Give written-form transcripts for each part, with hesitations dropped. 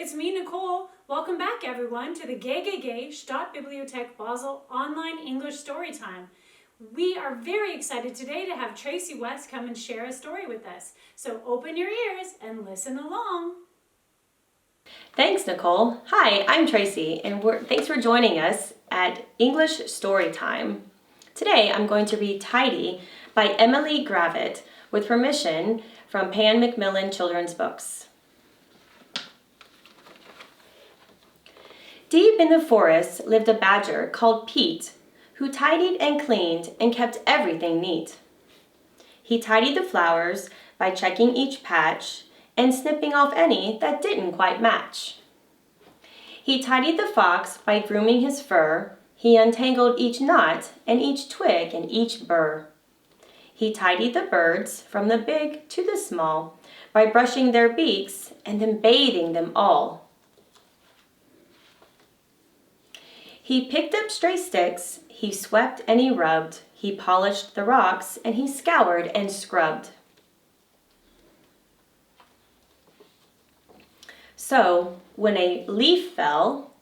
it's me, Nicole. Welcome back, everyone, to the GGG Stadtbibliothek Basel online English story time. We are very excited today to have Tracy West come and share a story with us. So open your ears and listen along. Thanks, Nicole. Hi, I'm Tracy, and thanks for joining us at English Story Time. Today, I'm going to read Tidy by Emily Gravett with permission from MacMillan Children's Books. Deep in the forest lived a badger called Pete, who tidied and cleaned and kept everything neat. He tidied the flowers by checking each patch and snipping off any that didn't quite match. He tidied the fox by grooming his fur. He untangled each knot and each twig and each burr. He tidied the birds from the big to the small by brushing their beaks and then bathing them all. He picked up stray sticks, he swept and he rubbed, he polished the rocks, and he scoured and scrubbed. So, when a leaf fell,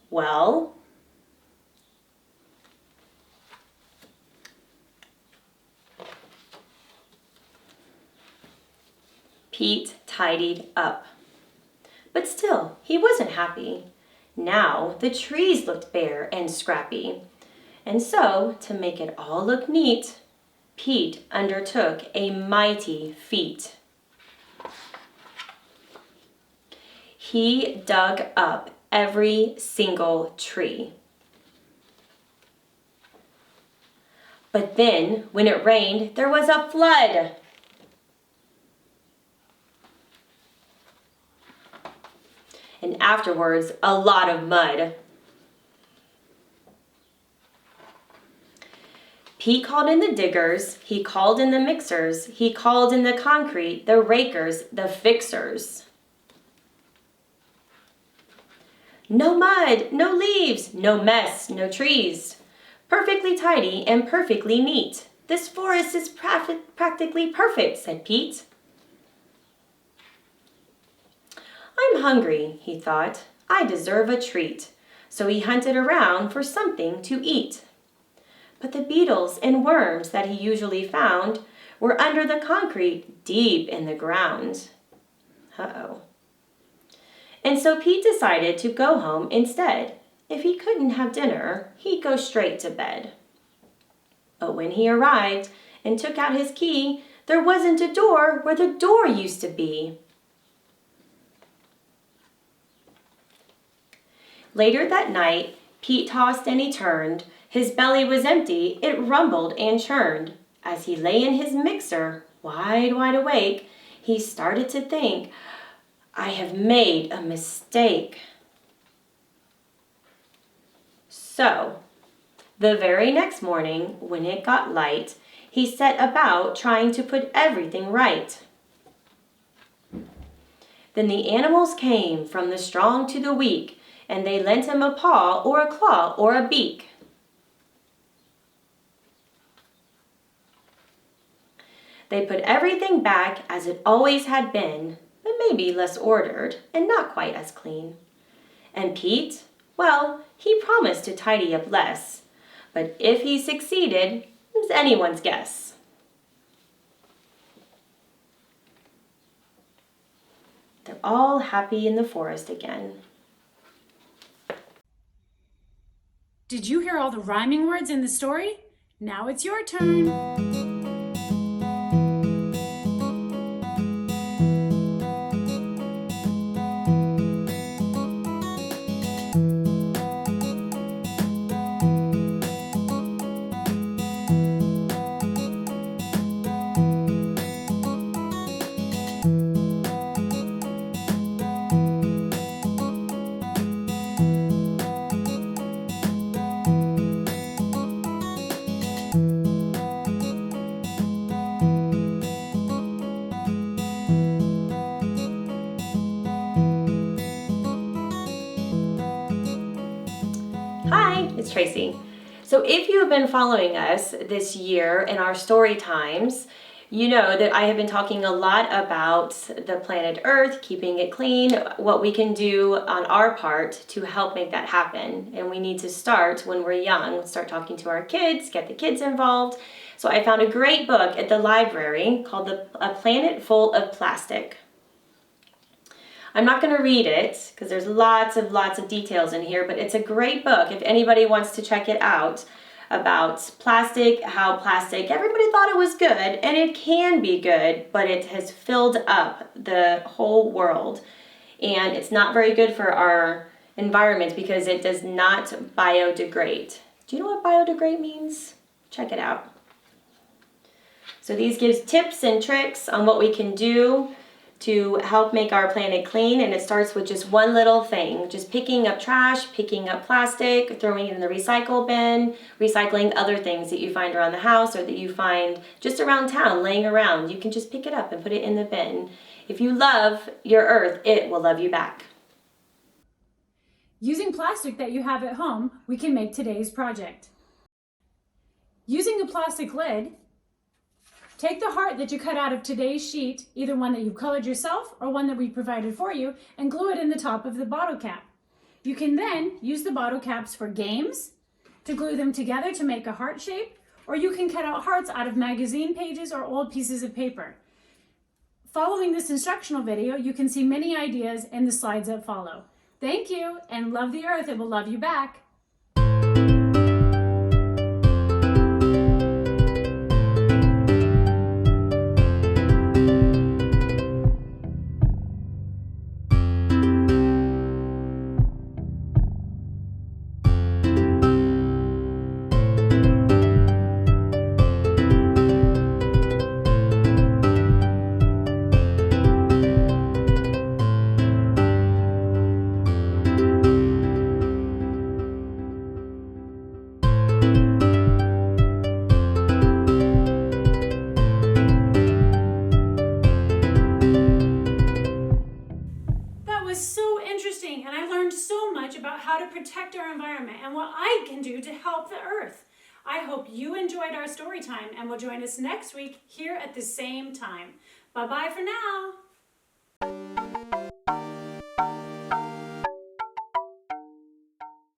well, Pete tidied up. But still, he wasn't happy. Now the trees looked bare and scrappy. And so, to make it all look neat, Pete undertook a mighty feat. He dug up every single tree. But then, when it rained, there was a flood. And afterwards, a lot of mud. Pete called in the diggers, he called in the mixers, he called in the concrete, the rakers, the fixers. No mud, no leaves, no mess, no trees. Perfectly tidy and perfectly neat. This forest is practically perfect, said Pete. I'm hungry, he thought. I deserve a treat. So he hunted around for something to eat. But the beetles and worms that he usually found were under the concrete deep in the ground. Uh-oh. And so Pete decided to go home instead. If he couldn't have dinner, he'd go straight to bed. But when he arrived and took out his key, there wasn't a door where the door used to be. Later that night, Pete tossed and he turned. His belly was empty, it rumbled and churned. As he lay in his mixer, wide awake, he started to think, I have made a mistake. So, the very next morning, when it got light, he set about trying to put everything right. Then the animals came, from the strong to the weak, and they lent him a paw or a claw or a beak. They put everything back as it always had been, but maybe less ordered and not quite as clean. And Pete, well, he promised to tidy up less, but if he succeeded, it was anyone's guess. They're all happy in the forest again. Did you hear all the rhyming words in the story? Now it's your turn. Hi, it's Tracy. So if you have been following us this year in our story times, You know that I have been talking a lot about the planet Earth, keeping it clean, what we can do on our part to help make that happen. And we need to start when we're young, start talking to our kids, get the kids involved. So I found a great book at the library called A Planet Full of Plastic. I'm not going to read it because there's lots of details in here, but it's a great book if anybody wants to check it out. About plastic, how plastic, everybody thought it was good, and it can be good, but it has filled up the whole world. And it's not very good for our environment because it does not biodegrade. Do you know what biodegrade means? Check it out. So these gives tips and tricks on what we can do to help make our planet clean, and it starts with just one little thing, just picking up trash, picking up plastic, throwing it in the recycle bin, recycling other things that you find around the house or that you find just around town laying around. You can just pick it up and put it in the bin. If you love your earth, it will love you back. Using plastic that you have at home, we can make today's project. Using a plastic lid, take the heart that you cut out of today's sheet, either one that you colored yourself or one that we provided for you, and glue it in the top of the bottle cap. You can then use the bottle caps for games, to glue them together to make a heart shape, or you can cut out hearts out of magazine pages or old pieces of paper. Following this instructional video, you can see many ideas in the slides that follow. Thank you, and love the earth, it will love you back. And I learned so much about how to protect our environment and what I can do to help the earth. I hope you enjoyed our story time and will join us next week here at the same time. Bye-bye for now.